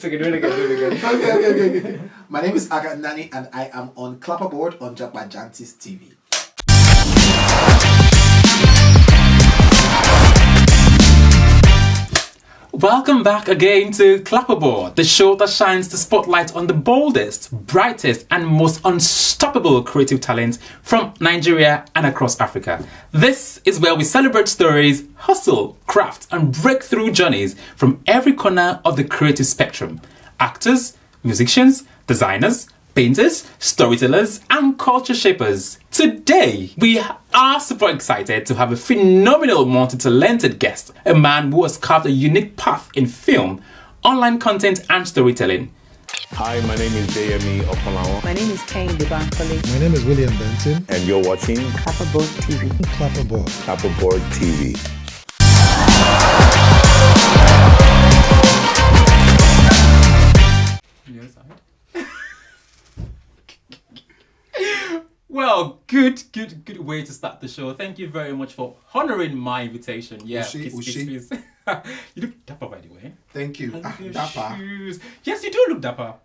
Okay, do it again. Okay. My name is Akah Nnani and I am on Clapperboard on Japajantis TV. Welcome back again to Clapperboard, the show that shines the spotlight on the boldest, brightest, and most unstoppable creative talents from Nigeria and across Africa. This is where we celebrate stories, hustle, craft, and breakthrough journeys from every corner of the creative spectrum. Actors, musicians, designers, painters, storytellers, and culture shapers. Today, we are super excited to have a phenomenal, multi-talented guest, a man who has carved a unique path in film, online content, and storytelling. Hi, my name is JME Opalawa. My name is Kane Debankole. My name is William Benton. And you're watching Clapperboard TV. Clapperboard. Clapperboard TV. Well, good way to start the show. Thank you very much for honoring my invitation. Yeah, please. You look dapper, by the way. Thank you. Dapper. Shoes. Yes, you do look dapper.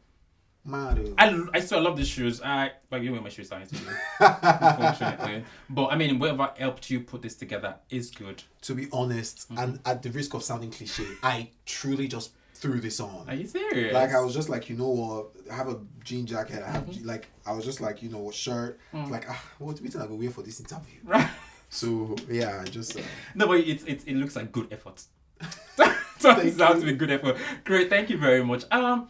Madu. I still love the shoes. But you wear my shoes, unfortunately. But I mean, whatever helped you put this together is good. To be honest, and at the risk of sounding cliche, I truly just threw this on. Are you serious? Like, I was just like, you know what, I have a jean jacket, I was just like, you know, shirt, like, what meeting I go wear for this interview? Right. So, yeah, I just... No, but it looks like good effort. So it sounds to be good effort. Great, thank you very much. I'm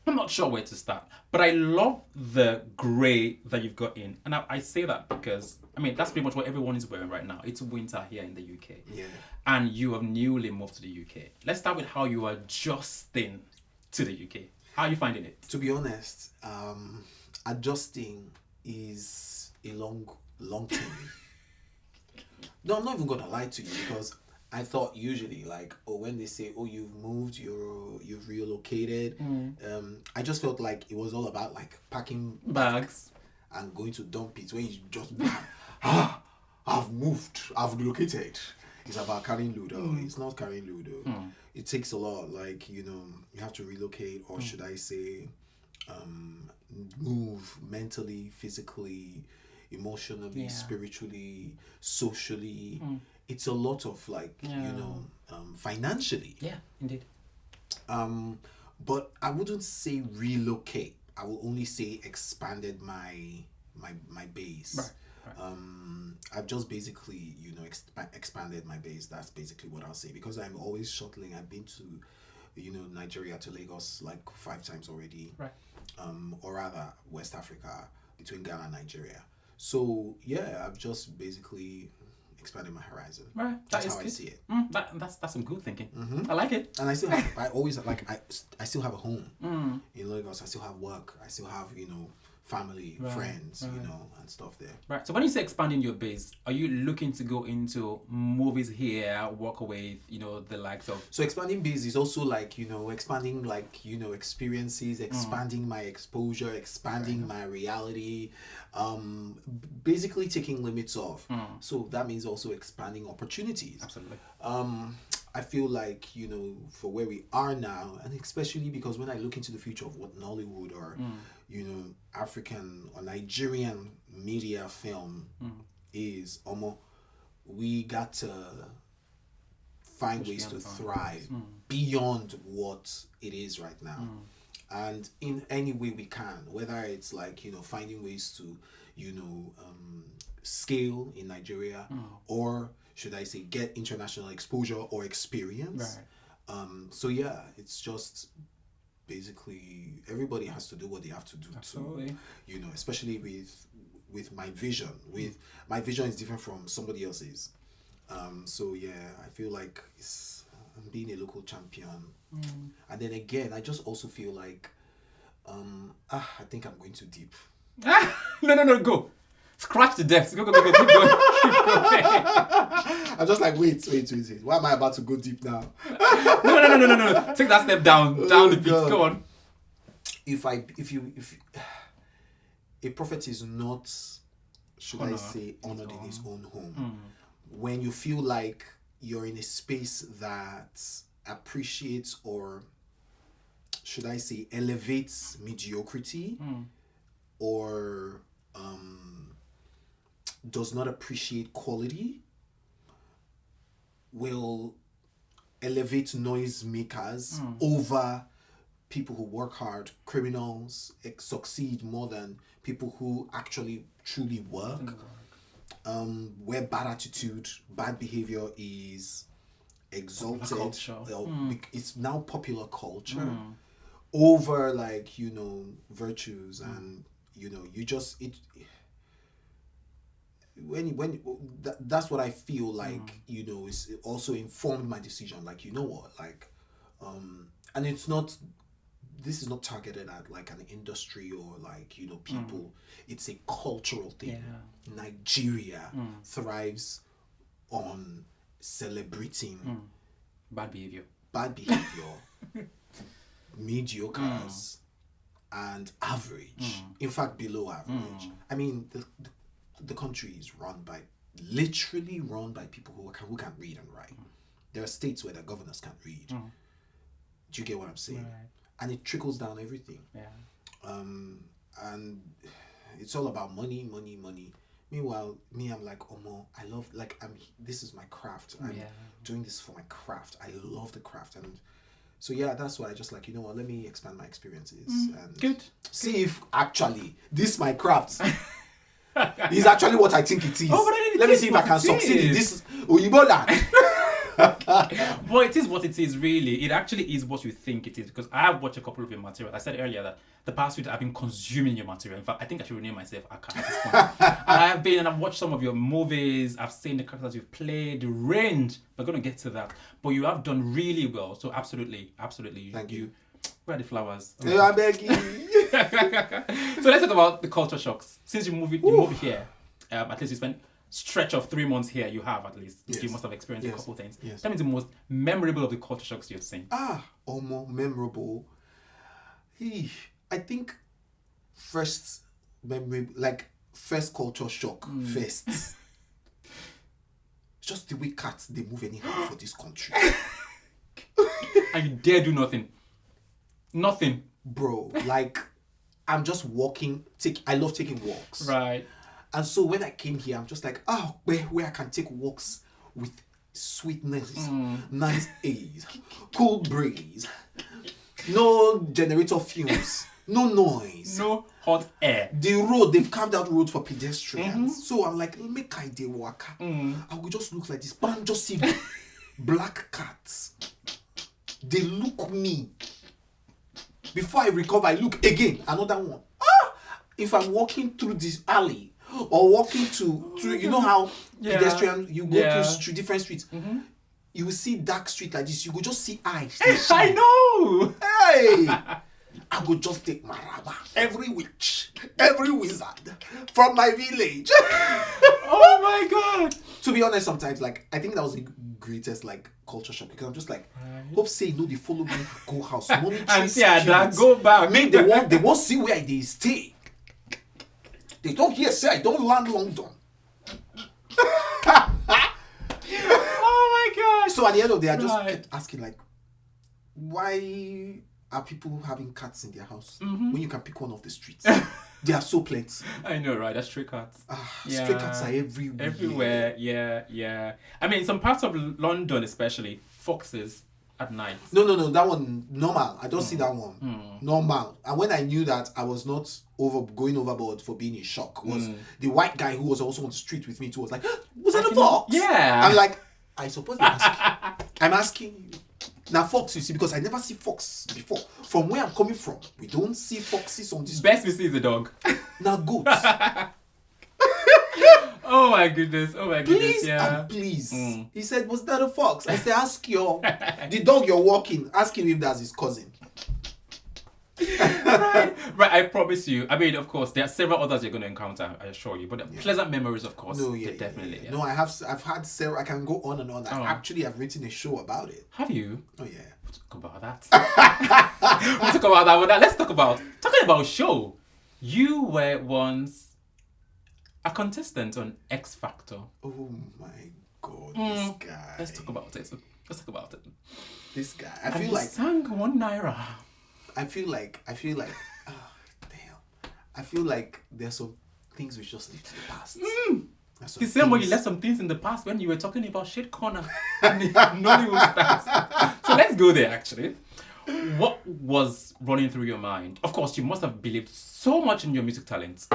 not sure where to start, but I love the grey that you've got in. And I say that because, I mean, that's pretty much what everyone is wearing right now. It's winter here in the UK. Yeah. And you have newly moved to the UK. Let's start with how you are adjusting to the UK. How are you finding it? To be honest, adjusting is a long thing. No, I'm not even gonna lie to you, because I thought usually, like, when they say, you've moved, you've relocated, I just felt like it was all about like packing bags and going to dump it. When you just I've moved, I've relocated. It's about carrying load. It's not carrying load. It takes a lot. Like, you know, you have to relocate, or should I say, move mentally, physically, emotionally, spiritually, socially. It's a lot of, like, you know, financially. Yeah, indeed. But I wouldn't say relocate. I will only say expanded my base. Right. I've just basically, you know, expanded my base. That's basically what I'll say, because I'm always shuttling. I've been to, you know, Nigeria to Lagos like 5 times already. Right. Or rather West Africa, between Ghana and Nigeria. So yeah, I've just basically expanded my horizon. Right. That's how I see it. That's some good thinking. I like it. And I still have, I still have a home in Lagos. I still have work. I still have, you know, family, friends, you know, and stuff there. Right. So when you say expanding your base, are you looking to go into movies here, work with, you know, the likes of... So expanding base is also like, you know, expanding, like, you know, experiences, expanding my exposure, expanding my reality, basically taking limits off. So that means also expanding opportunities. Absolutely. I feel like, you know, for where we are now, and especially because when I look into the future of what Nollywood or, you know, African or Nigerian media film is, we got to find ways to thrive beyond what it is right now. And in any way we can, whether it's like, you know, finding ways to, you know, scale in Nigeria, or should I say get international exposure or experience. Right. So yeah, it's just basically everybody has to do what they have to do. Absolutely. To, you know, especially with my vision. With my vision is different from somebody else's. So yeah, I feel like I'm being a local champion. And then again, I just also feel like I think I'm going too deep. No, go. Scratch the depths. Go. Keep going. I'm just like, wait. Why am I about to go deep now? No. Take that step down the beat. Go on. If a prophet is not, should I say, honored in his own home, when you feel like you're in a space that appreciates, or should I say, elevates mediocrity or does not appreciate quality will elevate noisemakers over people who work hard, criminals succeed more than people who actually truly work. Where bad attitude, bad behavior is exalted, it's now popular culture over like, you know, virtues and, you know, you just that's what I feel like, you know, is also informed my decision. Like, you know what, like, and this is not targeted at like an industry or like, you know, people. It's a cultural thing. Nigeria thrives on celebrating bad behavior, mediocres, and average. In fact, below average. I mean, the country is literally run by people who can't read and write. There are states where the governors can't read. Do you get what I'm saying? Right. And it trickles down everything. And it's all about money. Meanwhile, I'm like, I love, like, this is my craft. I'm doing this for my craft. I love the craft. And so, yeah, that's why I just like, you know what, let me expand my experiences. And Good. See if actually this my craft is actually what I think it is. Let me see if I can succeed in this Oyibo land. Well, it is what it is, really. It actually is what you think it is, because I have watched a couple of your material. I said earlier that the past week I've been consuming your material. In fact, I think I should rename myself Akah at this point. And I've watched some of your movies. I've seen the characters you've played, the range. We're going to get to that. But you have done really well. So absolutely. Thank you. Where are the flowers? Yeah, I beg you. So let's talk about the culture shocks. Since you moved here, at least you spent stretch of 3 months here, you have at least. Yes. You must have experienced a couple of things. Yes. Tell me the most memorable of the culture shocks you've seen. More memorable. I think first culture shock first. Just the way cats, they move anyhow for this country. And you dare do nothing. Nothing. Bro, like, I'm just walking. I love taking walks. Right. And so when I came here, I'm just like, where I can take walks with sweetness, nice air, cool breeze, no generator fumes, no noise, no hot air. The road, they've carved out road for pedestrians. So I'm like, make I dey waka. I will just look like this. But I'm just seeing black cats. They look me. Before I recover, I look again, another one. If I'm walking through this alley, or walking through you know how pedestrians, you go through different streets, you will see dark street like this, you will just see eyes. I know. Hey, I will just take my rubber, every witch, every wizard from my village. Oh my god. To be honest, sometimes, like, I think that was the greatest, like, culture shock, because I'm just like, hope say they follow me go house, money and that go back. Make they won't see where they stay. They don't hear say I don't land London. Oh my god. So at the end of the day, I just kept asking, like, why are people having cats in their house when you can pick one off the streets? They are so plenty. I know, right? That's stray cats. Stray cats are everywhere. Everywhere, yeah. I mean, some parts of London, especially, foxes at night. No, that one, normal. I don't see that one. Normal. And when I knew that I was not going overboard for being in shock, was the white guy who was also on the street with me too was like, was that a fox? Yeah. I'm like, I suppose I'm asking you. Now fox, you see, because I never see fox before. From where I'm coming from, we don't see foxes on this. Best we see is a dog. Now goats. Oh my goodness. Please Yeah. and please. He said, was that a fox? I said, ask the dog you're walking, ask him if that's his cousin. Right, I promise you. I mean, of course, there are several others you're going to encounter, I assure you. But pleasant memories, of course. Definitely. Yeah. No, I've had several. I can go on and on. I have written a show about it. Have you? Oh yeah. We'll talk about that. We'll talk about that. But let's talking about show. You were once a contestant on X Factor. Oh my god, this guy. Let's talk about it. This guy. I feel like sang 1 naira. I feel like, oh, damn. I feel like there's some things we just leave to the past. There's some The same way you things- left some things in the past when you were talking about shit corner and the Nollywood stars. So let's go there actually. What was running through your mind? Of course, you must have believed so much in your music talents.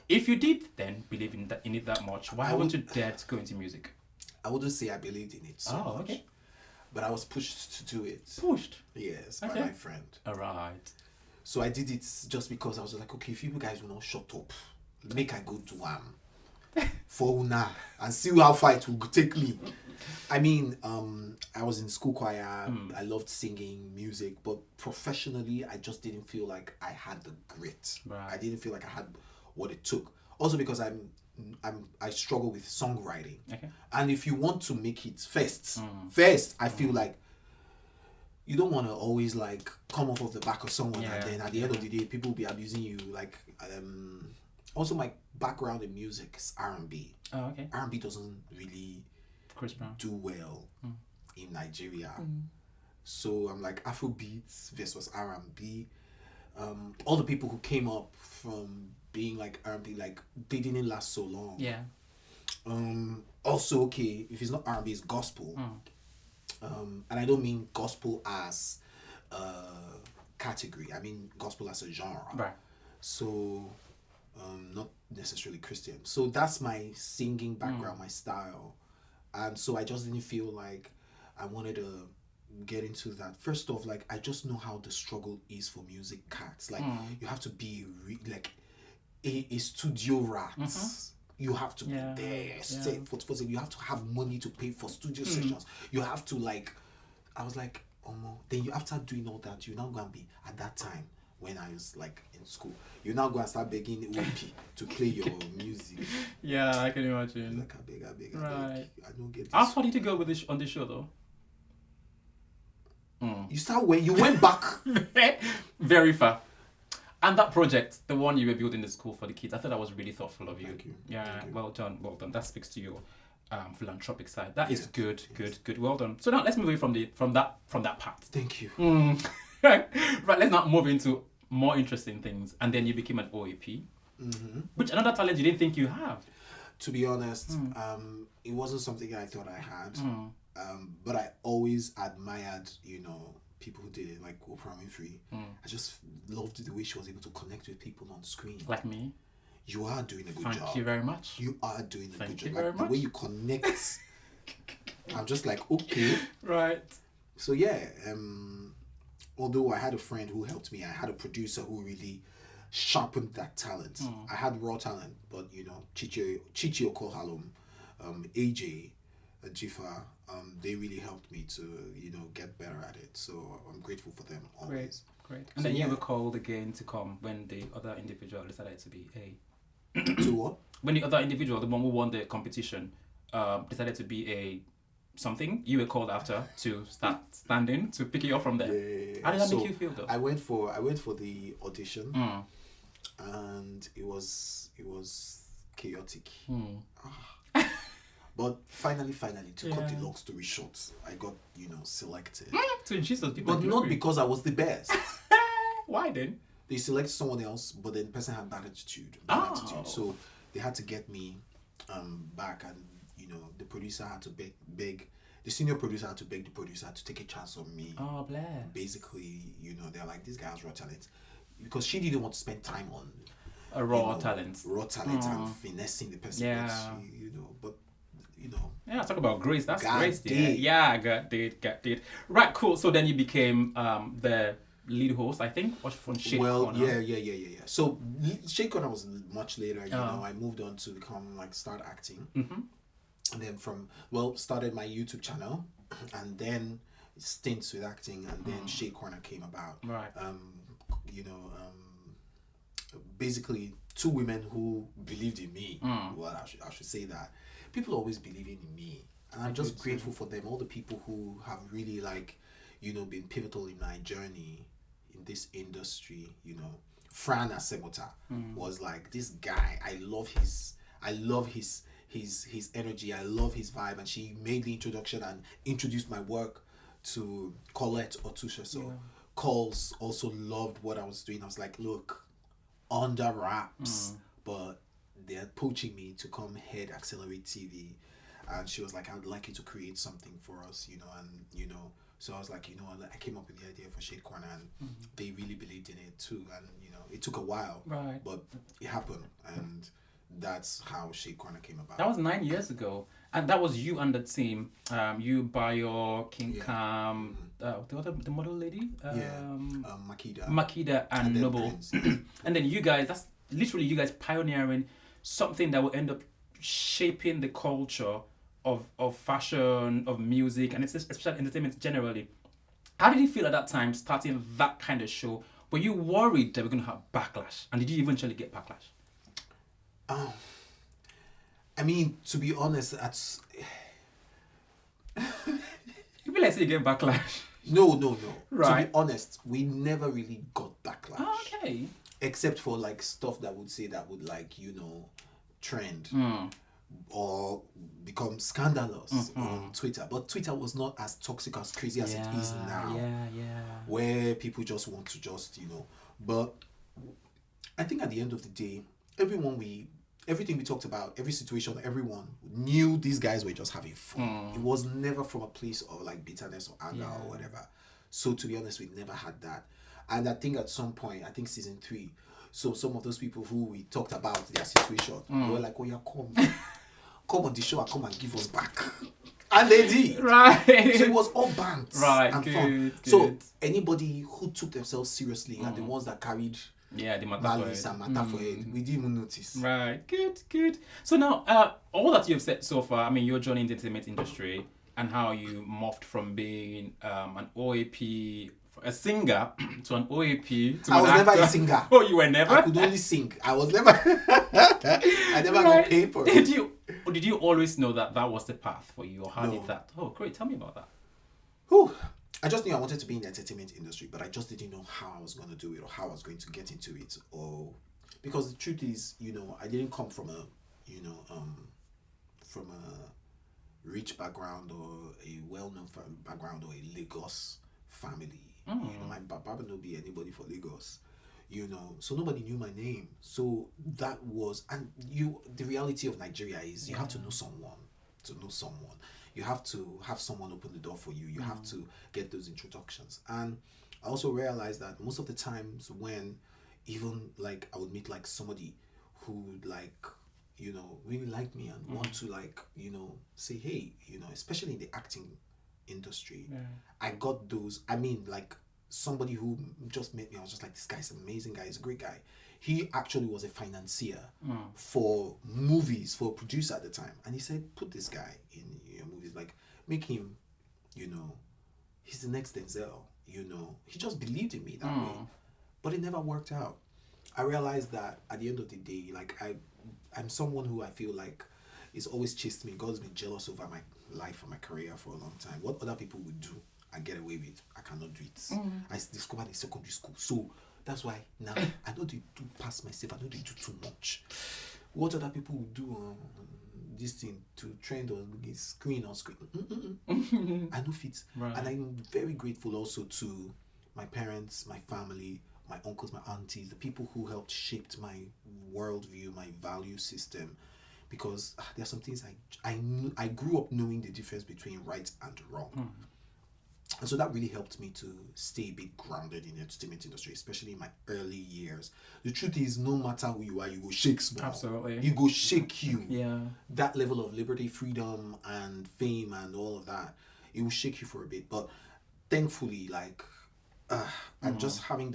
If you did then believe in it that much, why haven't you dared to go into music? I wouldn't say I believed in it so much. Okay. But I was pushed to do it. Pushed. Yes, Okay. by my friend. Alright. So I did it just because I was like, okay, if you guys will not shut up, make I go to for una and see how far it will take me. I mean, I was in school choir. I loved singing music, but professionally, I just didn't feel like I had the grit. Right. I didn't feel like I had what it took. Also because I struggle with songwriting. Okay. And if you want to make it first, I feel like you don't want to always like come off of the back of someone and then at the end of the day people will be abusing you. Like also my background in music is R&B. Oh, okay. R&B doesn't really Chris Brown. do well in Nigeria. So I'm like Afrobeats versus R&B. All the people who came up from being like R&B, like they didn't last so long. Yeah. Also, okay, if it's not R&B, it's gospel. And I don't mean gospel as a category. I mean gospel as a genre. Right. So, not necessarily Christian. So that's my singing background, my style. And so I just didn't feel like I wanted to get into that. First off, like I just know how the struggle is for music cats. Like you have to be like a studio rat. You have to be there. Stay, you have to have money to pay for studio sessions. You have to like. I was like, then you after doing all that, you're not gonna be at that time when I was like in school. You're now going to start begging OP to play your music. Yeah, I can imagine. Like I beg. Right. I don't get this. How far did you go with this on this show though? You start when you went back. Very far. And that project, the one you were building the school for the kids, I thought that was really thoughtful of you. Thank you. Yeah, Thank you. well done. That speaks to your philanthropic side. That is good. Well done. So now let's move away from that part. Thank you. Right, let's now move into more interesting things. And then you became an OAP, which another talent you didn't think you have. To be honest, it wasn't something I thought I had. But I always admired, people who did it, like Oprah Winfrey. I just loved the way she was able to connect with people on screen. Like me. You are doing a good job. Thank you very much. You are doing a Thank good you job. very Like the much. way you connect, I'm just like, okay. Right. So yeah, although I had a friend who helped me, I had a producer who really sharpened that talent. I had raw talent, but Chichi Okohalom, AJ, Jifa, they really helped me to get better at it. So I'm grateful for them always. Great. And then you were called again to come when the other individual decided to be To what? when the other individual, the one who won the competition, decided to be a something, you were called after to start standing to pick you up from there. Yeah. How did that make you feel though? I went for the audition, and it was chaotic. But finally, to cut the long story short, I got selected. To Jesus, people But not because I was the best. Why then? They selected someone else, but then the person had bad attitude. So they had to get me back, and the producer had to beg the senior producer had to beg the producer to take a chance on me. Oh, bless. Basically, they're like, this guy has raw talent, because she didn't want to spend time on A raw talent. and finessing the person. Yeah. But Yeah, talk about grace. That's God grace. did. Yeah, got it. Right, cool. So then you became the lead host, I think, or from Shade Corner. Yeah. So Shade Corner was much later. I moved on to become start acting, and then started my YouTube channel, and then stints with acting, and then Shade Corner came about. Right. Basically, two women who believed in me. Well, I should say that. People always believing in me, and I'm just grateful for them. All the people who have really been pivotal in my journey in this industry. Fran Asebota was like this guy. I love his energy. I love his vibe, and she made the introduction and introduced my work to Colette Otusha. So calls also loved what I was doing. I was like, look, under wraps, but they're poaching me to come head Accelerate TV. And she was like, I'd like you to create something for us, and so I was like, I came up with the idea for Shade Corner, and they really believed in it too. And it took a while, Right. but it happened, and that's how Shade Corner came about. That was 9 years ago, and that was you and the team. You, Bayo, King Yeah. Cam, the model lady, Makida, and then Noble, Prince. and then you guys. That's literally you guys pioneering something that will end up shaping the culture of fashion, of music, and especially entertainment generally. How did you feel at that time starting that kind of show? Were you worried that we're going to have backlash? And did you eventually get backlash? I mean, to be honest, You feel like you get backlash. no. Right. To be honest, we never really got backlash. Oh, okay. Except for like stuff that would trend or become scandalous on Twitter. But Twitter was not as toxic, as crazy as it is now. Yeah. Where people just want to but I think at the end of the day, everything we talked about, every situation, everyone knew these guys were just having fun. It was never from a place of like bitterness or anger or whatever. So to be honest, we never had that. And I think at some point, I think season 3, so some of those people who we talked about their situation, they were like, oh yeah, come on the show and come and give us back. And they did. Right. So it was all bands Right, and good, fun. good. So anybody who took themselves seriously and the ones that carried the matter malice and matter for it, we didn't even notice. Right. Good. So now, all that you've said so far, I mean, your journey in the entertainment industry and how you morphed from being an OAP, a singer, to an OAP, to I an was never actor. a singer. Oh, you were never? I could only sing. I was never. I never got paid for it. Did you always know that was the path for you, or how No. did that? Oh, great! Tell me about that. Whew. I just knew I wanted to be in the entertainment industry, but I just didn't know how I was going to do it or how I was going to get into it. Or because the truth is, I didn't come from a rich background or a well-known background or a Lagos family. My papa don't be anybody for Lagos. So nobody knew my name. So that was, and the reality of Nigeria is you have to know someone to know someone. You have to have someone open the door for you. You have to get those introductions. And I also realized that most of the times when even like I would meet like somebody who would like, really like me and want to like, say, hey, especially in the acting industry, I got those, like somebody who just met me, I was just like, this guy's an amazing guy, he's a great guy. He actually was a financier for movies, for a producer at the time. And he said, put this guy in your movies, like make him, he's the next Denzel, He just believed in me that way. But it never worked out. I realized that at the end of the day, like I'm someone who I feel like is always chased me. God's been jealous over my life and my career for a long time. What other people would do and get away with, I cannot do it. I discovered in secondary school. So that's why now I don't do pass myself. I don't do too much. What other people would do on this thing to trend on screen. I know fit. Right. And I'm very grateful also to my parents, my family, my uncles, my aunties, the people who helped shape my worldview, my value system. Because there are some things I grew up knowing the difference between right and wrong. And so that really helped me to stay a bit grounded in the entertainment industry, especially in my early years. The truth is, no matter who you are, you go shake small. Absolutely. You go shake you. Yeah. That level of liberty, freedom, and fame and all of that, it will shake you for a bit. But thankfully, I'm just having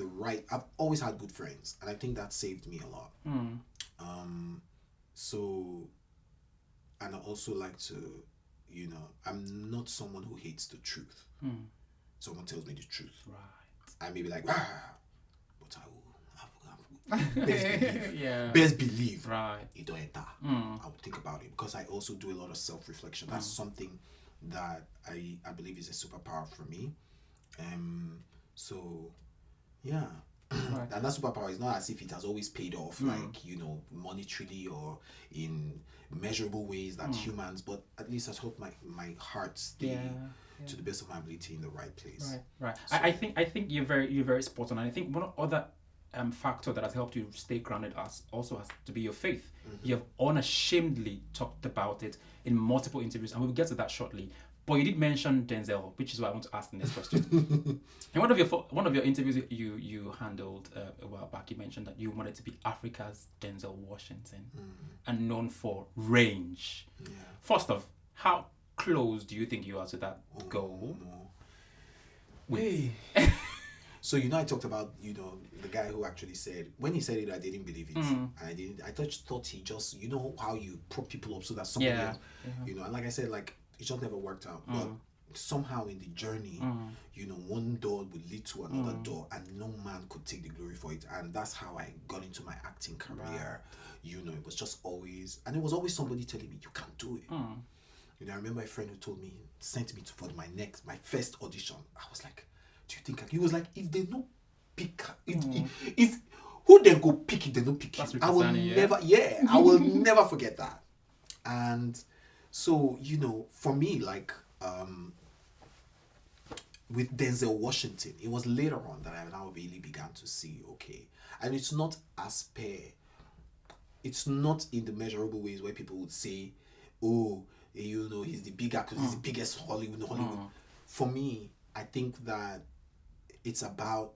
I've always had good friends, and I think that saved me a lot. So, and I also like to, I'm not someone who hates the truth. Someone tells me the truth. Right. I may be like, but I will best believe. Yeah. Best believe. Right. You don't enter. I would think about it because I also do a lot of self-reflection. That's something that I believe is a superpower for me. So, yeah. Right. Right. And that superpower is not as if it has always paid off, like, you know, monetarily or in measurable ways that humans, but at least has helped my heart stay to the best of my ability in the right place. Right. I think you're very spot on. And I think one other factor that has helped you stay grounded also has to be your faith. You have unashamedly talked about it in multiple interviews, and we'll get to that shortly. But you did mention Denzel, which is why I want to ask the next question. In one of your interviews you handled a while back, you mentioned that you wanted to be Africa's Denzel Washington, and known for range. Yeah. First off, how close do you think you are to that goal? Hey. So, you know, I talked about, you know, the guy who actually said, when he said it, I didn't believe it. I thought he just, you know how you prop people up so that somebody else, you know, and like I said, like, it just never worked out. But somehow in the journey, you know, one door would lead to another door, and no man could take the glory for it. And that's how I got into my acting career. You know, it was just always, and it was always somebody telling me, you can't do it. You know, I remember a friend who told me, sent me for my first audition. I was like, do you think he was like, if they no pick if who they go pick it, they don't pick it. I will never I will never forget that. And so, you know, for me, like with Denzel Washington, it was later on that I now really began to see, okay, and it's not in the measurable ways where people would say, oh, you know, he's the big actor, he's the biggest Hollywood. For me, I think that it's about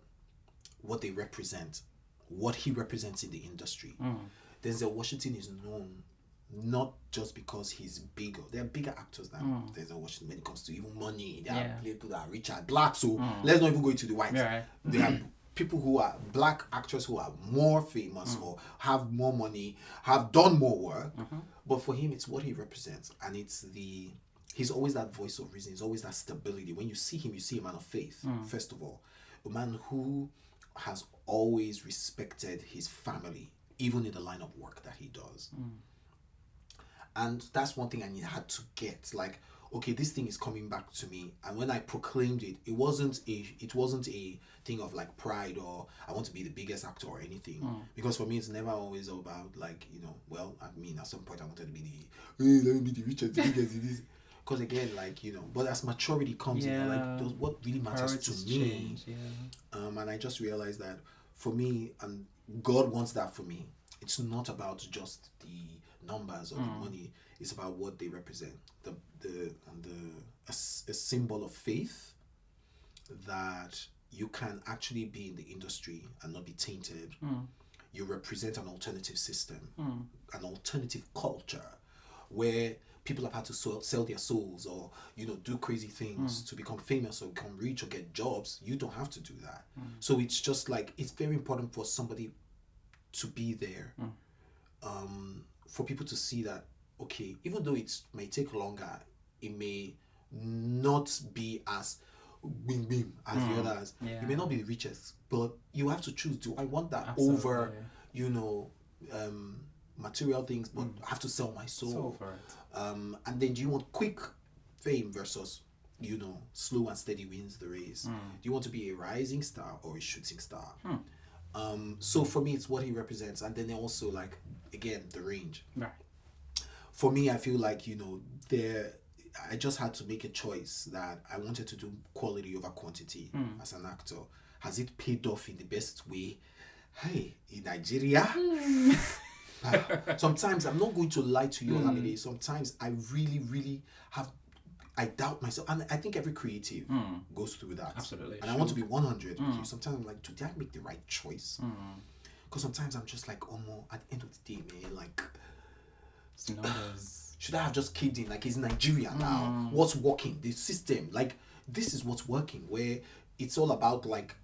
what they represent, what he represents in the industry. Denzel Washington is known not just because he's bigger. There are bigger actors than Denzel Washington when it comes to even money. There are people that are Richard Black, so let's not even go into the white. There are people who are black actors who are more famous or have more money, have done more work. But for him, it's what he represents, and he's always that voice of reason. He's always that stability. When you see him, you see a man of faith, first of all. A man who has always respected his family, even in the line of work that he does. And that's one thing I had to get. Like, okay, this thing is coming back to me. And when I proclaimed it, it wasn't a thing of like pride or I want to be the biggest actor or anything. Because for me, it's never always about like, you know, well, I mean, at some point I wanted to be let me be the richest, the biggest, it is. Because again, like, you know, but as maturity comes in, like, what really matters to me. And I just realized that for me, and God wants that for me, it's not about just the numbers or the money. It's about what they represent. A symbol of faith that you can actually be in the industry and not be tainted. You represent an alternative system, an alternative culture where people have had to sell their souls or, you know, do crazy things to become famous or become rich or get jobs. You don't have to do that. So it's just like, it's very important for somebody to be there, for people to see that, okay, even though it may take longer, it may not be as bing as the others. You may not be the richest, but you have to choose, do I want that over, you know, material things, but I have to sell my soul for it. And then do you want quick fame versus, you know, slow and steady wins the race? Do you want to be a rising star or a shooting star? So for me, it's what he represents, and then also, like, again, the range. Right. For me, I feel like, you know, I just had to make a choice that I wanted to do quality over quantity as an actor. Has it paid off in the best way? Hey, in Nigeria? Sometimes, I'm not going to lie to you, Olamide, sometimes I really, really I doubt myself. And I think every creative goes through that. Absolutely. And I want to be 100. Sometimes I'm like, did I make the right choice? Because sometimes I'm just like, at the end of the day, man, like, should I have just kicked in? Like, it's Nigeria now. What's working? The system. Like, this is what's working, where it's all about, like,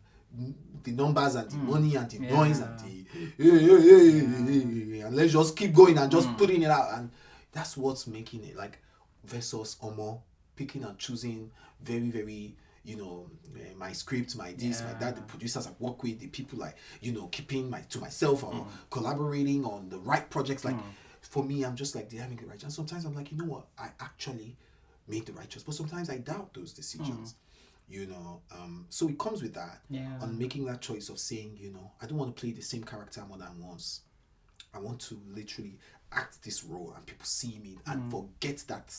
the numbers and the money and the noise and the and let's just keep going and just putting it out, and that's what's making it, like, versus picking and choosing very, very, you know, my script, my this, my that, the producers I work with, the people, like, you know, keeping to myself or collaborating on the right projects. Like, for me, I'm just like, did I make the right choice? And sometimes I'm like, you know what, I actually made the right choice, but sometimes I doubt those decisions. you know. So it comes with that. Yeah. On making that choice of saying, you know, I don't want to play the same character more than once. I want to literally act this role and people see me and forget that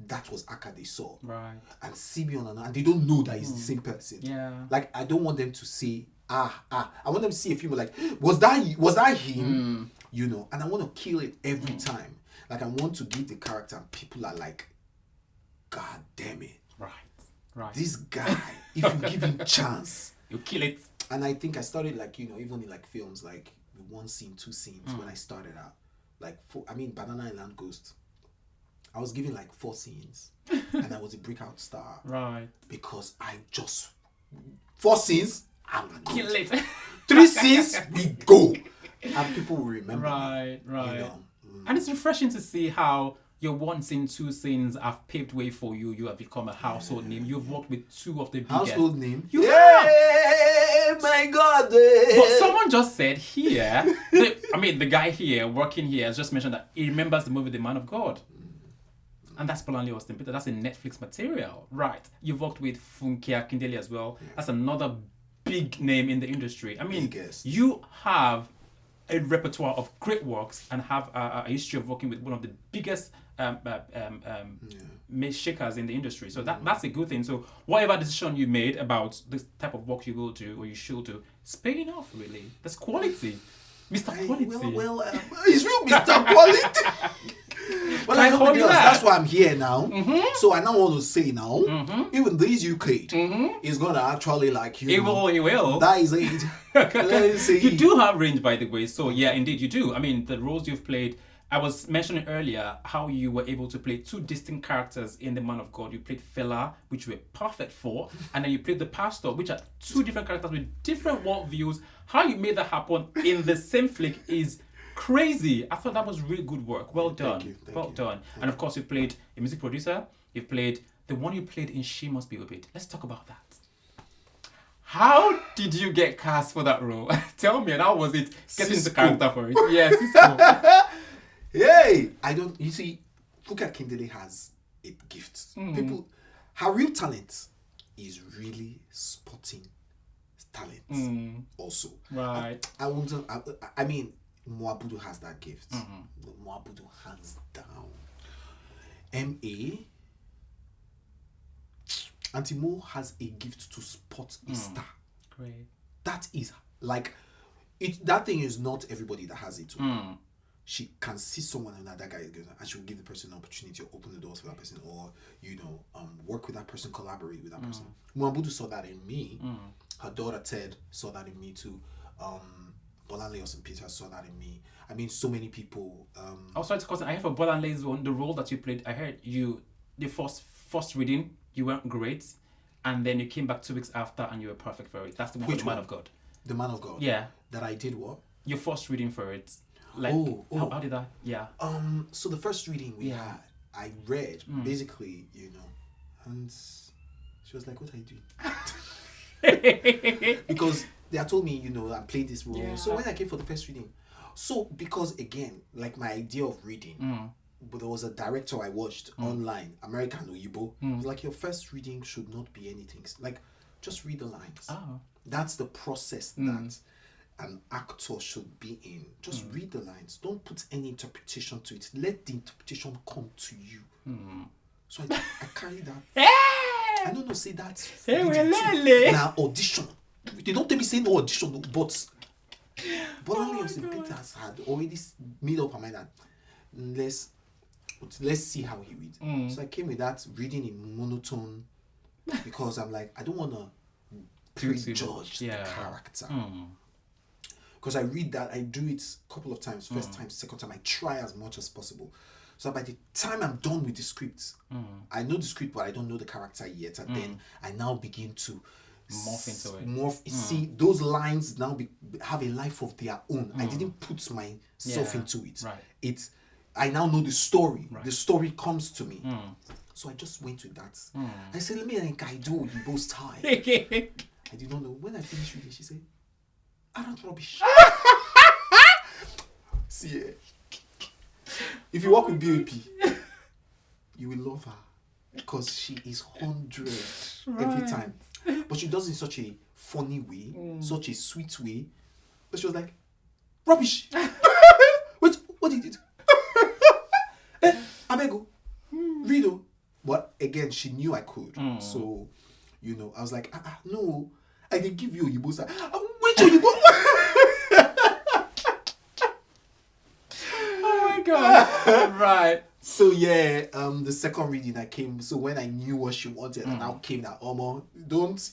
that was Akah they saw. Right. And see me on and they don't know that it's the same person. Yeah. Like I don't want them to say, I want them to see a film like, was that him? You know, and I want to kill it every time. Like I want to give the character and people are like, God damn it. Right. This guy, if you give him chance. You kill it. And I think I started like, you know, even in like films, like one scene, two scenes when I started out. Like, Banana Island Ghost. I was given like 4 scenes and I was a breakout star. Right. Because I just, 4 scenes, I'm Kill good. it. 3 scenes, we go. And people will remember Right. me. You know? And it's refreshing to see how your 1 scene, 2 scenes have paved way for you. You have become a household name. You've worked with 2 of the biggest. Household name? You have. My God. But someone just said here, the guy here, working here, has just mentioned that he remembers the movie The Man of God. And that's Bolanle Austin Peter. That's a Netflix material. Right. You've worked with Funke Akindele as well. Yeah. That's another big name in the industry. I mean, you have a repertoire of great works and have a history of working with one of the biggest shakers in the industry. So that's a good thing. So whatever decision you made about this type of work you will do or you should do, it's paying off, really. That's quality. Mr. Quality. It's real Mr. Quality. Well, I know that's why I'm here now. So I now want to say now, even this UK is gonna actually like you. It will. That is it. Let's see. You do have range, by the way. So yeah, indeed you do. I mean, the roles you've played. I was mentioning earlier how you were able to play 2 distinct characters in The Man of God. You played Fela, which you were perfect for, and then you played the pastor, which are 2 different characters with different worldviews. How you made that happen in the same flick is crazy. I thought that was really good work. Well done. Thank you. Done. And of course, you've played a music producer. You've played the one you played in She Must Be Obeyed. Let's talk about that. How did you get cast for that role? Tell me, and how was it getting the character for it? Yes, Hey, you see, Funke Akindele has a gift. People, her real talent is really spotting talent also. Right. I mean, Mwabudu has that gift. Mwabudu hands down. M.A. Auntie Mo has a gift to spot a star. Great. That is like it. That thing is not everybody that has it. She can see someone and that guy is good, and she will give the person an opportunity to open the doors for that person, or work with that person, collaborate with that person. Mwabudu saw that in me. Her daughter Ted saw that in me too. Bolanle Austin Peter saw that in me. I mean, so many people. Also, it's because I heard for Bolanle's one, the role that you played. I heard the first reading, you weren't great, and then you came back 2 weeks after, and you were perfect for it. That's the one. Which Man of God. The Man of God. Yeah. That I did what? Your first reading for it. Like, how did that? Yeah. So the first reading we had, I read basically, and she was like, "What are you doing?" Because they had told me, I played this role. Yeah. So when I came for the first reading, because again, like my idea of reading, but there was a director I watched online, American Oyibo. It was like, your first reading should not be anything. Like, just read the lines. Oh. That's the process that an actor should be in. Just read the lines. Don't put any interpretation to it. Let the interpretation come to you. So I carry that. I don't know, say that. Now audition. They don't tell me say no audition, but Bolanle Austin Peters had already made up her mind that let's see how he reads. So I came with that reading in monotone because I'm like, I don't want to prejudge the character. Because I read that, I do it a couple of times, first time, second time, I try as much as possible. So by the time I'm done with the script, I know the script, but I don't know the character yet. And then I now begin to morph into it. See, those lines now have a life of their own. I didn't put myself into it. Right. I now know the story. Right. The story comes to me. So I just went with that. I said, let me do you both tie. I did not know. When I finished reading, she said, I don't rubbish. See, if you work with BAP, you will love her because she is 100. every time. But she does it in such a funny way, such a sweet way. But she was like, rubbish. Wait, what did you do? Abego, Rido. But again, she knew I could. So, I was like, no, I didn't give you Oyibo. Wait, Oyibo. Oh my God. Right. So yeah, the second reading I came. So when I knew what she wanted, I now came that don't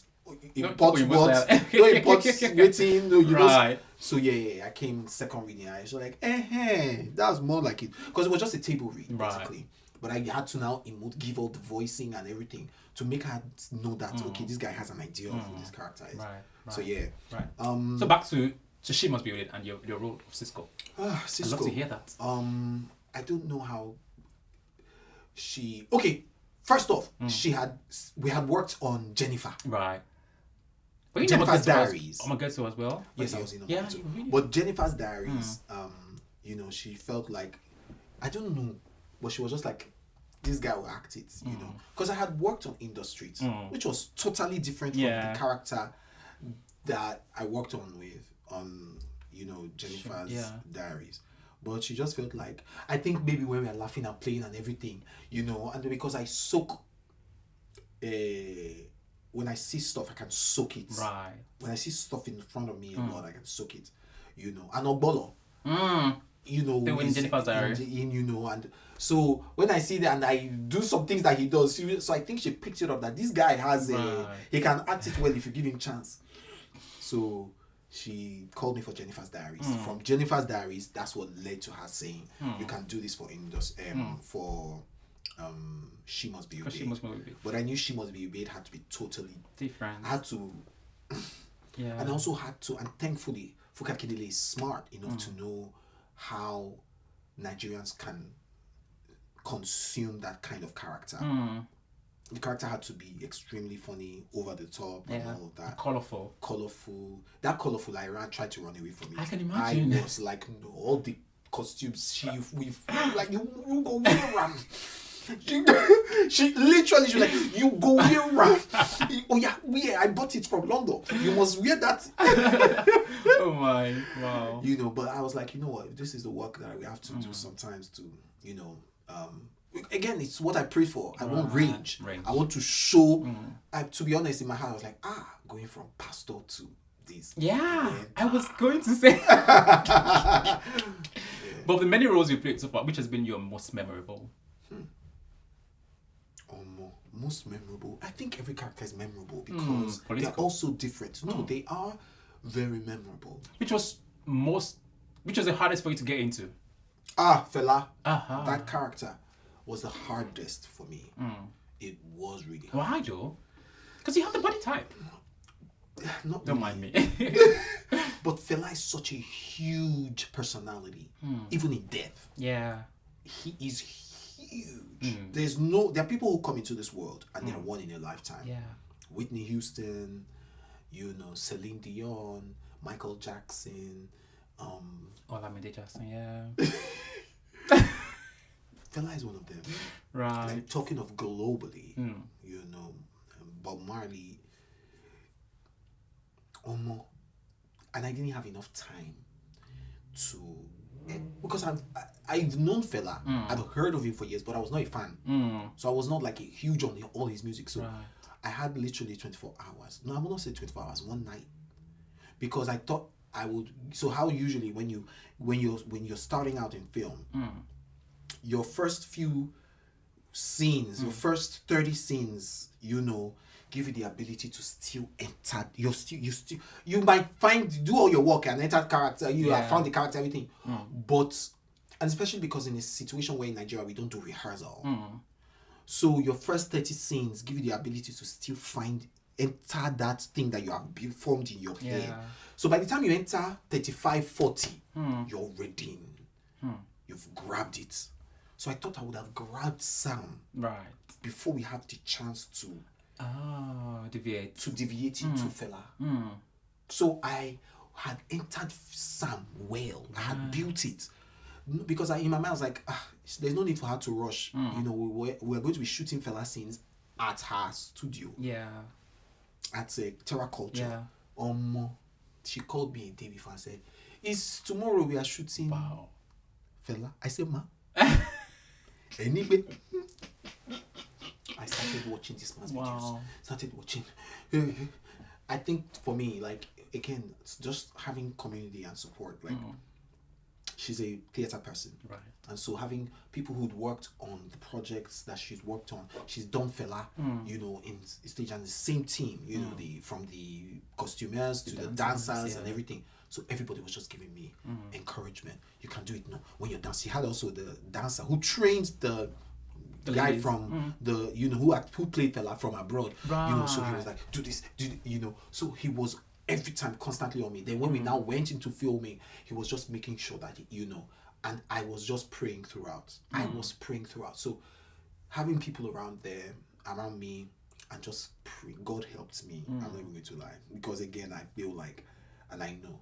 import put what, Oyibo don't import waiting. No, Right. So yeah, I came second reading. I was like, that was more like it because it was just a table read basically. But I had to now give all the voicing and everything to make her know that okay, this guy has an idea of who this character is. Right. So yeah. Right. So back to She Must Be With It and your role of Cisco. Cisco. I'd love to hear that. I don't know how she. Okay, first off, we had worked on Jennifer. Right. But you Jennifer's Diaries. I'm gonna get to as well. Yes, I was in on yeah, that too. really. But Jennifer's Diaries, she felt like I don't know, but she was just like this guy will act it, because I had worked on Industry, which was totally different from the character that I worked on Jennifer's Diaries. But she just felt like, I think maybe when we are laughing and playing and everything, and because I soak, when I see stuff, I can soak it. Right. When I see stuff in front of me a lot, I can soak it, and Ogbolo. They were in Jennifer's Diary. And so when I see that and I do some things that he does, so I think she picked it up that this guy has he can act it well if you give him chance. So she called me for Jennifer's Diaries. From Jennifer's Diaries, that's what led to her saying, you can do this for She Must Be Obeyed. But I knew She Must Be Obeyed had to be totally different. I had to, and I also had to, and thankfully, Fuka Kidele is smart enough to know how Nigerians can consume that kind of character. The character had to be extremely funny, over the top, and all of that. Colorful. That colorful, I tried to run away from it. I can imagine. I was like, no, all the costumes we've like you go way around. She literally, she was like, you go way around. Oh yeah, I bought it from London. You must wear that. Oh my, wow. But I was like, you know what? This is the work that we have to do sometimes to, again, it's what I pray for. I won't rage. I want to show. To be honest, in my heart, I was like, going from pastor to this. Yeah, I was going to say. But of the many roles you played so far, which has been your most memorable? Most memorable. I think every character is memorable because they're also different. No, they are very memorable. Which was the hardest for you to get into? Fela. That character was the hardest for me. It was really hard. Why, Joe? Because you have the body type. Don't mind me. But Fela is such a huge personality, even in death. Yeah. He is huge. There are people who come into this world and they're one in a lifetime. Yeah. Whitney Houston, Celine Dion, Michael Jackson, Olamide Jackson, yeah. Fela is one of them. Right. Like talking of globally, Bob Marley, and I didn't have enough time to, because I've known Fela, I've heard of him for years, but I was not a fan. So I was not like a huge on all his music. So I had literally 24 hours. No, I will not say 24 hours. One night, because I thought I would. So how usually when you're starting out in film, your first few scenes, your first 30 scenes, give you the ability to still enter. You might do all your work and enter character. You have found the character, everything. But, and especially because in a situation where in Nigeria we don't do rehearsal, so your first 30 scenes give you the ability to still enter that thing that you have formed in your head. So by the time you enter 35, 40, you're ready. You've grabbed it. So I thought I would have grabbed Sam before we have the chance to deviate into Fela. So I had entered Sam well. I had built it. Because in my mind I was like, there's no need for her to rush. We're going to be shooting Fela scenes at her studio Yeah. at Terra Culture. Yeah. She called me a day before and said, "Is tomorrow we are shooting Wow. Fela?" I said, "Ma." Anyway, I started watching this man's videos. Started watching. I think for me, like, again, it's just having community and support. Like, she's a theater person, Right. and so having people who'd worked on the projects that she's worked on, she's done Fela, you know, in stage, and the same team, you know, from the costumers to the dancers and everything. So everybody was just giving me encouragement. You can do it. No, when you're dancing, she had also the dancer who trained the guy ladies. from the, you know, who played Fela from abroad. Right. You know, so he was like, do this, you know. So he was every time constantly on me. Then when we now went into filming, he was just making sure that, you know, and I was just praying throughout. I was praying throughout. So having people around me, and just pray, God helped me. I'm not even going to lie, because again, I feel like, and I know,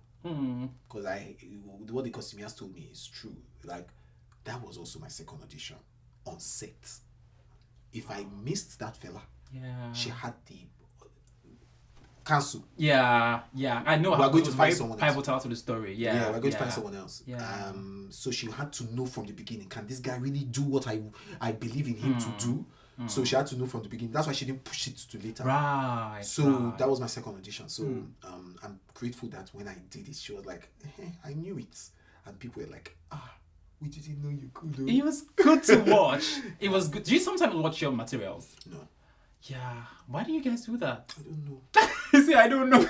because what the costumiers told me is true. Like, that was also my second audition on set. If I missed that Fela, she had the cancel. Yeah, I know. We're going to find very someone else. pivotal to the story. Yeah, we're going to find someone else. Yeah. So she had to know from the beginning, can this guy really do what I believe in him to do? So she had to know from the beginning. That's why she didn't push it to later. Right. So that was my second audition. So I'm grateful that when I did it, she was like, I knew it. And people were like, we didn't know you could do it. It was good to watch. It was good. Do you sometimes watch your materials? No. Yeah. Why do you guys do that? I don't know. You see, I don't know.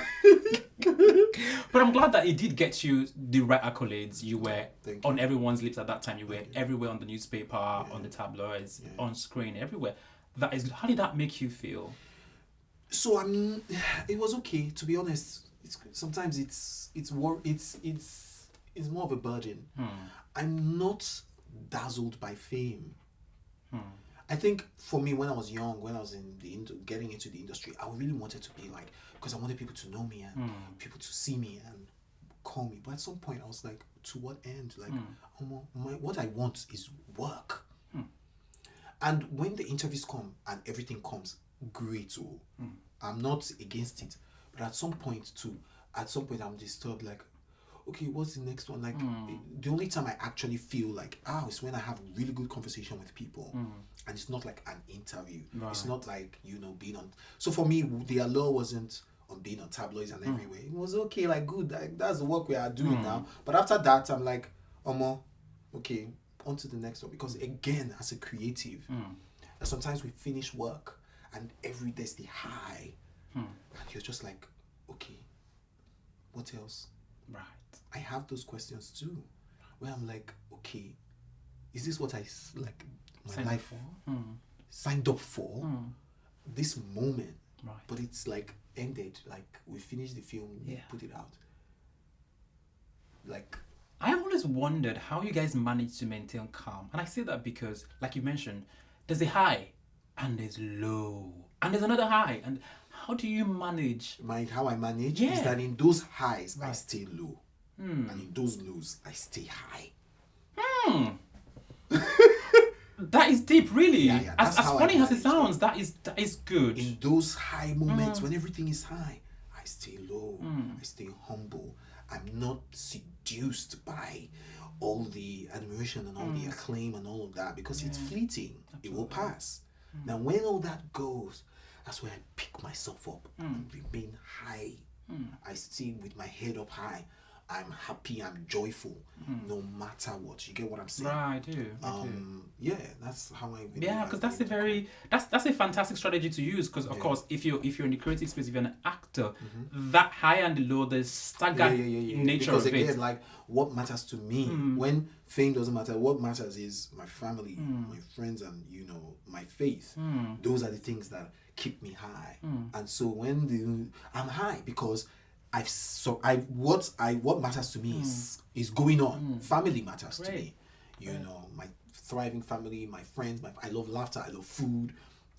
But I'm glad that it did get you the right accolades. You were on everyone's lips at that time. You were everywhere on the newspaper, on the tabloids, on screen, everywhere. That is. How did that make you feel? So it was okay, to be honest. Sometimes it's more of a burden. I'm not dazzled by fame. I think for me, when I was young, when I was getting into the industry, I really wanted to be like, because I wanted people to know me and people to see me and call me. But at some point, I was like, to what end? Like, what I want is work. And when the interviews come and everything comes, great. I'm not against it. But at some point, I'm disturbed, like, okay, what's the next one? Like, the only time I actually feel like, is when I have really good conversation with people. And it's not like an interview. Right. It's not like, you know, being on... So for me, the allure wasn't on being on tabloids and everywhere. It was okay, like, good. Like, that's the work we are doing now. But after that, I'm like, okay, on to the next one. Because again, as a creative, sometimes we finish work and every day's the high. And you're just like, okay, what else? Right. I have those questions too, where I'm like, okay, is this what I like my life signed up for? This moment, right? But it's like ended. Like, we finished the film, we put it out. Like, I've always wondered how you guys manage to maintain calm, and I say that because, like you mentioned, there's a high and there's low and there's another high, and how do you manage? How I manage is that in those highs I stay low, and in those lows I stay high. That is deep, really. As funny as it sounds, that is good. In those high moments when everything is high, I stay low. I stay humble. I'm not seduced by all the admiration and all the acclaim and all of that, because it's fleeting. Absolutely. It will pass. Now, when all that goes, that's where I pick myself up and remain high. I stay with my head up high. I'm happy, I'm joyful, no matter what. You get what I'm saying? Right, I do. Yeah, that's how I. Because that's a fantastic strategy to use. Because of course, if you're in the creative space, if you're an actor, that high and the low, the staggered nature because of again, it. like, what matters to me when fame doesn't matter. What matters is my family, my friends, and my faith. Those are the things that keep me high. And so when I'm high because what matters to me is going on. Family matters to me. My thriving family, my friends, I love laughter, I love food,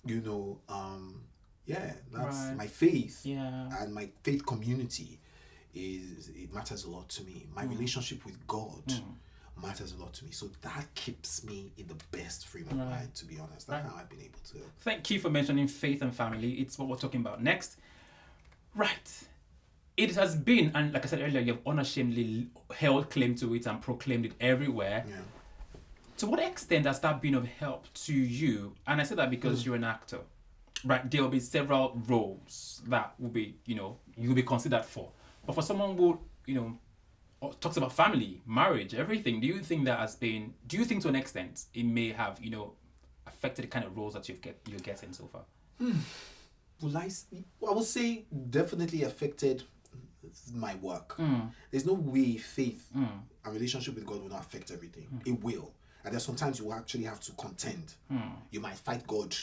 that's my faith. And my faith community it matters a lot to me. My relationship with God, matters a lot to me. So that keeps me in the best frame of mind, to be honest. That's how I've been able to. Thank you for mentioning faith and family. It's what we're talking about next. Right. It has been, and like I said earlier, you've unashamedly held claim to it and proclaimed it everywhere. Yeah. To what extent has that been of help to you? And I say that because you're an actor, right? There will be several roles that will be, you'll be considered for. But for someone who, talks about family, marriage, everything, do you think to an extent it may have, affected the kind of roles that you're getting so far? I would say definitely affected my work. There's no way faith and relationship with God will not affect everything. It will. And there's sometimes you will actually have to contend. You might fight God,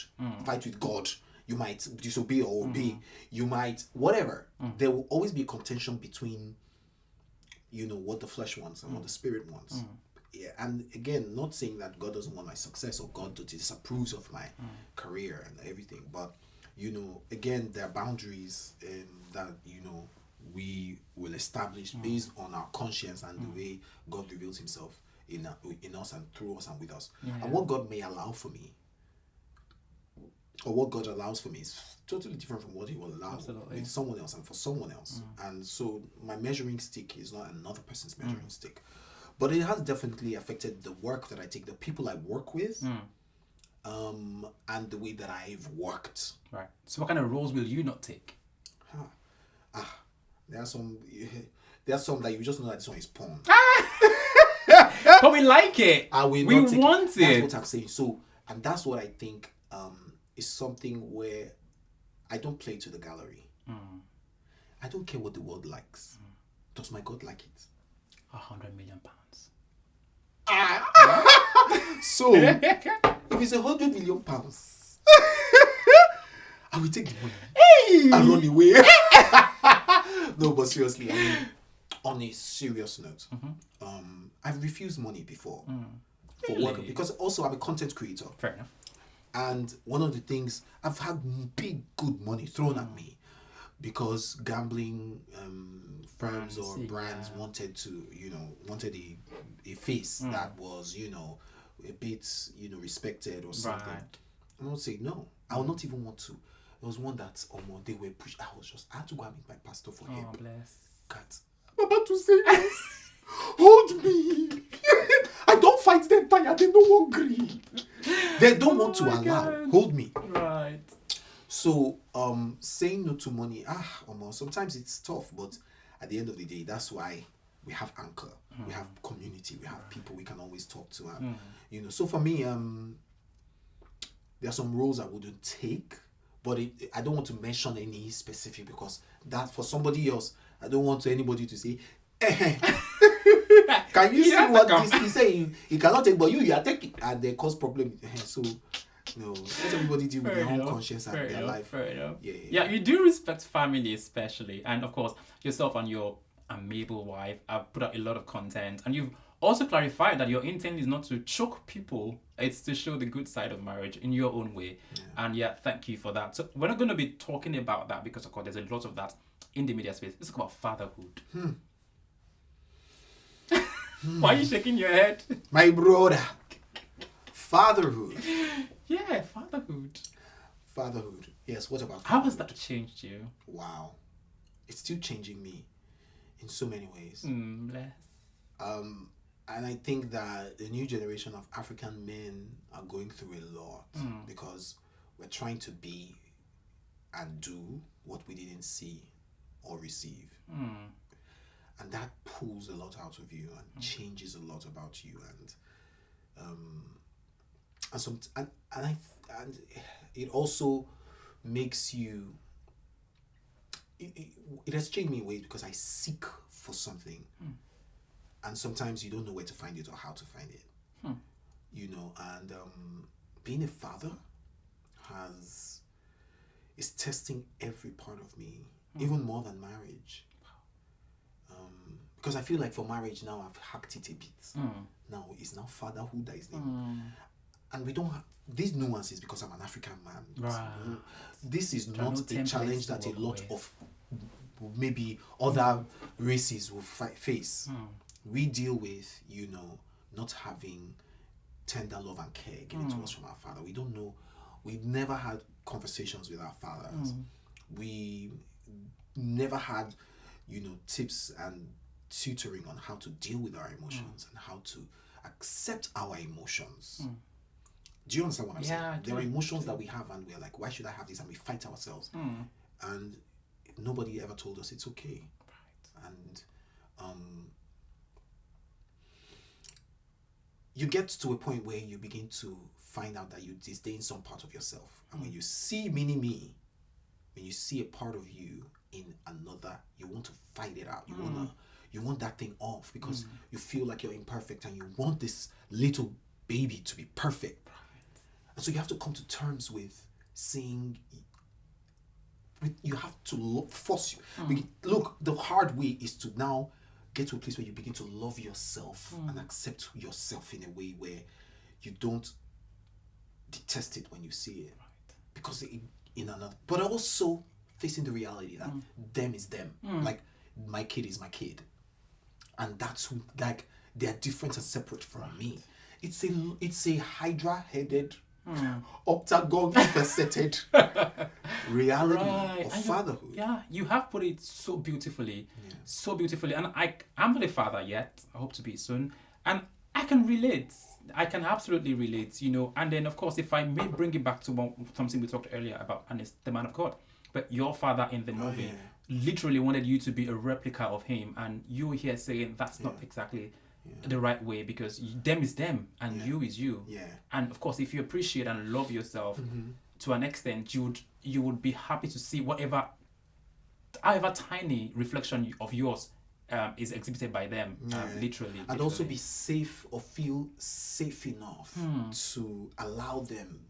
fight with God. You might disobey or obey. You might, whatever. There will always be a contention between, what the flesh wants and what the spirit wants. Yeah, and again, not saying that God doesn't want my success or God disapproves of my career and everything. But, again, there are boundaries that, we will establish based on our conscience and the way God reveals himself in us and through us and with us. And what God may allow for me, or what God allows for me, is totally different from what he will allow with someone else and for someone else. And so my measuring stick is not another person's measuring stick. But it has definitely affected the work that I take, the people I work with, and the way that I've worked. Right. So what kind of roles will you not take? There are some that you just know that this one is porn. But we like it. We want it. That's what I'm saying. So, and that's what I think is something where I don't play to the gallery. I don't care what the world likes. Does my God like it? 100 million pounds. So, if it's 100 million pounds, I will take the money and run away. No, but seriously, I mean, on a serious note, I've refused money before for work because also I'm a content creator. Fair enough. And one of the things, I've had big good money thrown at me because gambling firms or brands wanted a face that was a bit respected or something. Right. And I would say no, I would not even want to. There was one that they were pushed. I had to go and meet my pastor for help. Oh, bless. God, I'm about to say this. Hold me. I don't fight them tired. They don't agree. They don't want to allow. God. Hold me. Right. So, saying no to money, sometimes it's tough, but at the end of the day, that's why we have Anchor. We have community. We have people we can always talk to. And, so for me, there are some roles I wouldn't take. But I don't want to mention any specific because that for somebody else, I don't want anybody to say, can you see what this is saying? You cannot take, but you are taking, and they cause problem. So, let everybody deal with their own conscience and their life. Fair enough. Yeah, you do respect family especially, and of course, yourself and your amiable wife have put out a lot of content, and you've also clarified that your intent is not to choke people, it's to show the good side of marriage in your own way. And thank you for that. So we're not going to be talking about that because of course there's a lot of that in the media space. Let's talk about fatherhood. Why are you shaking your head? My brother. Fatherhood. Yeah, fatherhood. Fatherhood. Yes, what about fatherhood? How has that changed you? Wow. It's still changing me in so many ways. Bless. And I think that the new generation of African men are going through a lot because we're trying to be and do what we didn't see or receive. And that pulls a lot out of you and changes a lot about you. And it also makes you, it has changed me in ways because I seek for something. And sometimes you don't know where to find it or how to find it. And being a father is testing every part of me, even more than marriage. Because I feel like for marriage now I've hacked it a bit. Now it's now fatherhood that is the and we don't have these nuances because I'm an African man. Right. This is not a challenge that a lot of maybe other races will face. We deal with, not having tender love and care given to us from our father. We don't know. We've never had conversations with our fathers. We never had, tips and tutoring on how to deal with our emotions and how to accept our emotions. Do you understand what I'm saying? There are emotions that we have and we're like, why should I have this? And we fight ourselves. And nobody ever told us it's okay. Right. And you get to a point where you begin to find out that you disdain some part of yourself. And when you see mini-me, when you see a part of you in another, you want to fight it out. You want that thing off because you feel like you're imperfect and you want this little baby to be perfect. And so you have to come to terms with seeing, you have to force you. Look, the hard way is to now get to a place where you begin to love yourself and accept yourself in a way where you don't detest it when you see it. Right. Because in another, but also facing the reality that them is them. Like, my kid is my kid. And that's who, like, they're different and separate from me. It's a hydra-headed, octagon-faceted reality of fatherhood. You have put it so beautifully. So beautifully. And I'm not a father yet. I hope to be soon. And I can relate. I can absolutely relate, And then, of course, if I may bring it back to something we talked earlier about, and it's the man of God. But your father in the movie literally wanted you to be a replica of him. And you were here saying that's not exactly the right way, because them is them and you is you. And of course, if you appreciate and love yourself to an extent, you would be happy to see however tiny reflection of yours is exhibited by them, literally. And also be safe or feel safe enough to allow them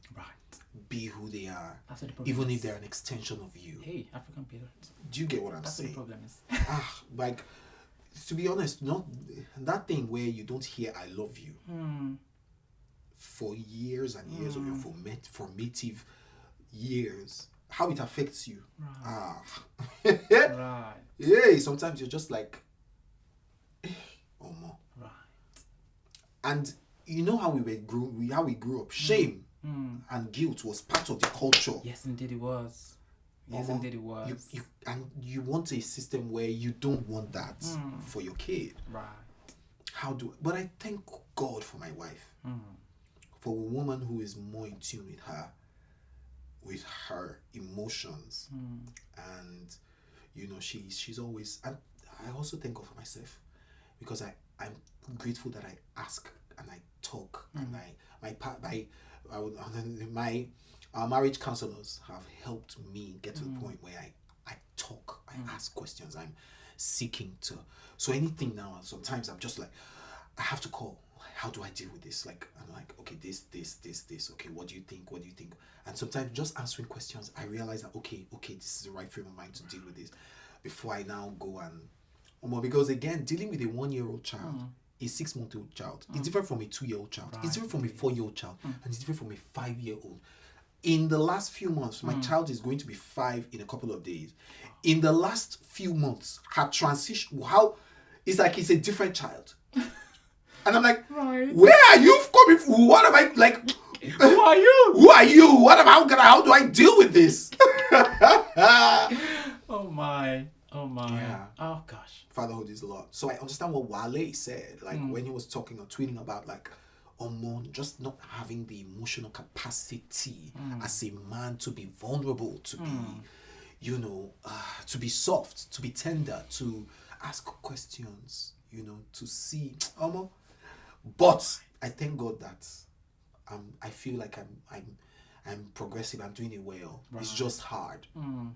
be who they are, even if they're an extension of you. Hey, African parents. Do you get what I'm saying? That's what the problem is. Like, to be honest, not that thing where you don't hear "I love you" for years and years of your formative years. How it affects you. Right. Yeah, sometimes you're just like, oh more. Right. And you know how we grew up. Shame and guilt was part of the culture. Yes, indeed it was. Indeed it was. You want a system where you don't want that for your kid. Right. But I thank God for my wife. For a woman who is more in tune with her emotions. And she's always, and I also thank God for myself, because I'm grateful that I ask and I talk and our marriage counselors have helped me get to the point where I talk, I ask questions, I'm seeking to. So anything now, sometimes I'm just like, I have to call. How do I deal with this? Like, I'm like, okay, this. Okay, what do you think? And sometimes just answering questions, I realize that, okay, this is the right frame of mind to deal with this before I now go and, because again, dealing with a 1-year-old child, a 6-month-old child, is different from a 2-year-old child. It's different from a 4-year-old child, and it's different from a 5-year-old. In the last few months, my child is going to be 5 in a couple of days. In the last few months, her transition, it's like it's a different child. And I'm like, where are you coming from? What am I, like, who are you? Who are you? How do I deal with this? Oh my. Yeah. Oh gosh. Fatherhood is a lot. So I understand what Wale said, like when he was talking or tweeting about like, just not having the emotional capacity as a man to be vulnerable, to be, to be soft, to be tender, to ask questions, to see, But I thank God that I feel like I'm progressive. I'm doing it well. Right. It's just hard.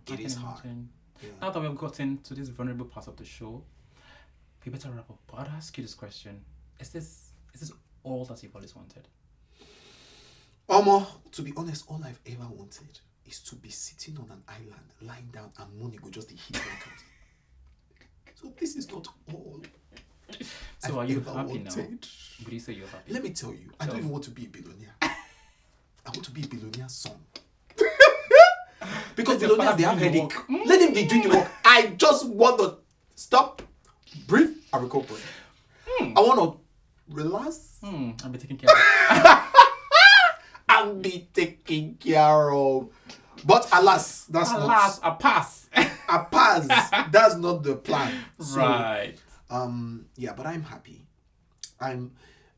It is hard. Yeah. Now that we've gotten to this vulnerable part of the show, we better wrap up. But I'd ask you this question: Is this all that you've always wanted? To be honest, all I've ever wanted is to be sitting on an island, lying down, and money go just hit my account. So this is not all. So are you happy now? Would you say you're happy? Let me tell you, I don't even want to be a billionaire. I want to be a billionaire son. Because billionaires, they have headache. Let them be doing the work. I just want to stop, breathe, and recuperate. I want to Relax. I'll be taking care of And be taken care of. But alas, that's Alas, a pass. not a pass. That's not the plan. So, Right. yeah, but I'm happy. I'm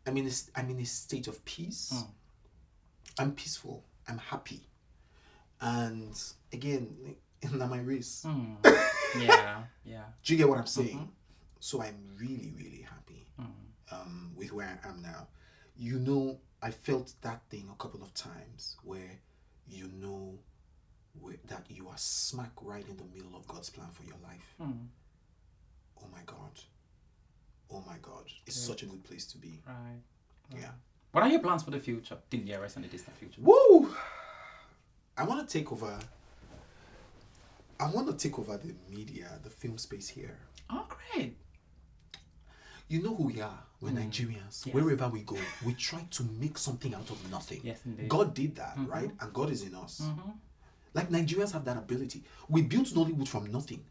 in a state of peace. I'm peaceful. I'm happy. And again, in my race. Yeah. Do you get what I'm saying? So I'm really, really happy with where I am now. You know, I felt that thing a couple of times where you know that you are smack right in the middle of God's plan for your life. Oh my God. Oh my God. It's such a good place to be. Right. Yeah. What are your plans for the future? The nearest and the distant future? Woo! I want to take over the media, the film space here. Oh, great. You know who we are. We're Nigerians. Yes. Wherever we go, we try to make something out of nothing. Yes, indeed. God did that, right? And God is in us. Like Nigerians have that ability. We built Nollywood from nothing.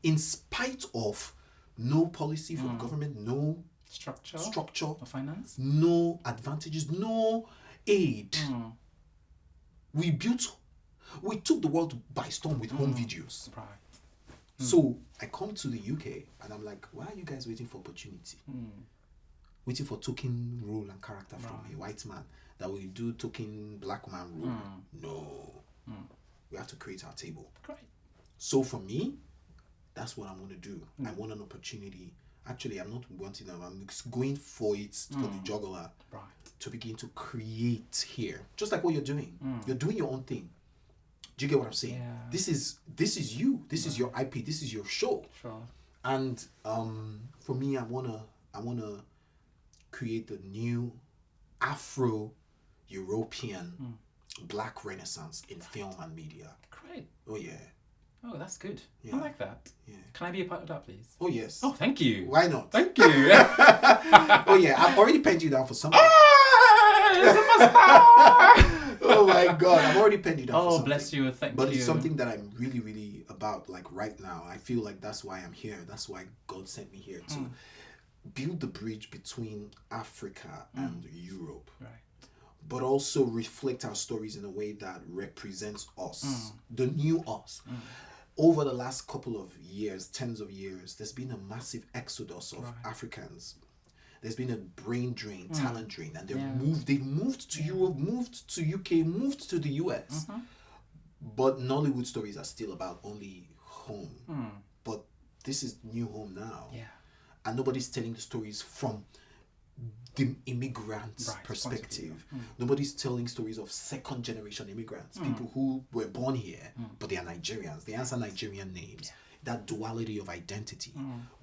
In spite of no policy from government, no Structure. Or finance. no advantages, no aid. We took the world by storm with home videos. Right. So I come to the UK and I'm like, why are you guys waiting for opportunity? Waiting for token role and character from a white man that will do token black man role. No. We have to create our table. Great. So for me, that's what I'm going to do. I want an opportunity. Actually, I'm not wanting them. I'm going for it for the juggler to begin to create here. Just like what you're doing. You're doing your own thing. Do you get what I'm saying? Yeah. This is you. This is your IP. This is your show. Sure. And for me, I wanna create the new Afro-European Black Renaissance in film and media. Great. Oh yeah. Oh, that's good. Yeah. I like that. Yeah. Can I be a part of that, please? Oh yes. Oh, thank you. Why not? Thank you. Oh yeah, I've already penned you down for something. Superstar! Oh my God, I've already penned you down for Oh, something. bless you. Thank you. But it's something that I'm really, really about, like right now. I feel like that's why I'm here. That's why God sent me here to build the bridge between Africa and Europe. Right. But also reflect our stories in a way that represents us, the new us. Over the last couple of years, tens of years, there's been a massive exodus of Africans. There's been a brain drain, talent drain, and they've moved to Europe, moved to UK, moved to the US. But Nollywood stories are still about only home. But this is new home now. Yeah. And nobody's telling the stories from the immigrant perspective. Nobody's telling stories of second generation immigrants, people who were born here, but they are Nigerians. They answer Nigerian names. Yeah. That duality of identity.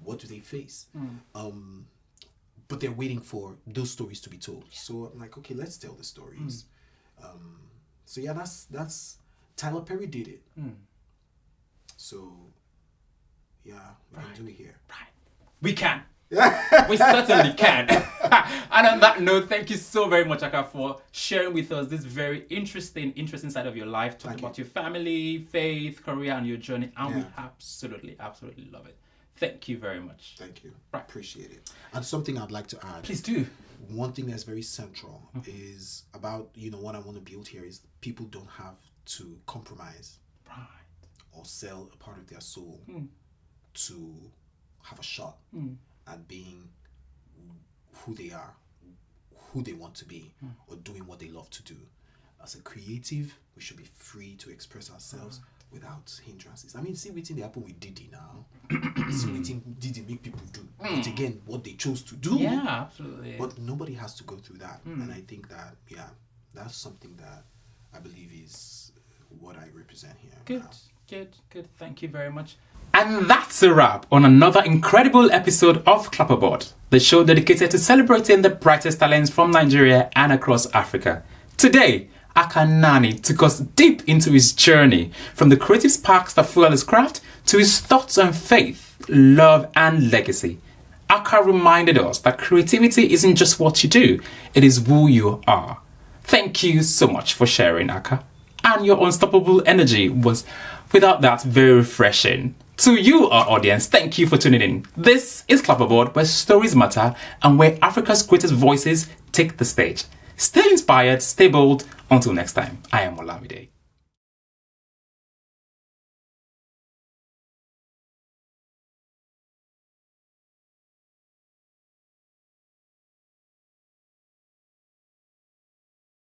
What do they face? But they're waiting for those stories to be told. So I'm like, okay, let's tell the stories. So yeah, that's Tyler Perry did it. So yeah, we can do it here. Right. We can. We certainly can. And on that note, thank you so very much, Akah, for sharing with us this very interesting side of your life. Talk about your family, faith, career, and your journey. And we absolutely love it. Thank you very much. Thank you. Right. Appreciate it. And something I'd like to add. Please do. One thing that's very central is about, what I want to build here is people don't have to compromise or sell a part of their soul to have a shot at being who they are, who they want to be, or doing what they love to do. As a creative, we should be free to express ourselves without hindrances. I mean, see what they happen with Diddy now. See what Diddy make people do. But again, what they chose to do. Yeah, absolutely. But nobody has to go through that. And I think that, that's something that I believe is what I represent here. Good, now. good. Thank you very much. And that's a wrap on another incredible episode of Clapperboard, the show dedicated to celebrating the brightest talents from Nigeria and across Africa. Today, Akah Nnani took us deep into his journey, from the creative sparks that fuel his craft to his thoughts on faith, love, and legacy. Akah reminded us that creativity isn't just what you do, it is who you are. Thank you so much for sharing, Akah. And your unstoppable energy was, without that, very refreshing. To you, our audience, thank you for tuning in. This is Clapperboard, where stories matter and where Africa's greatest voices take the stage. Stay inspired, stay bold. Until next time, I am Olamide.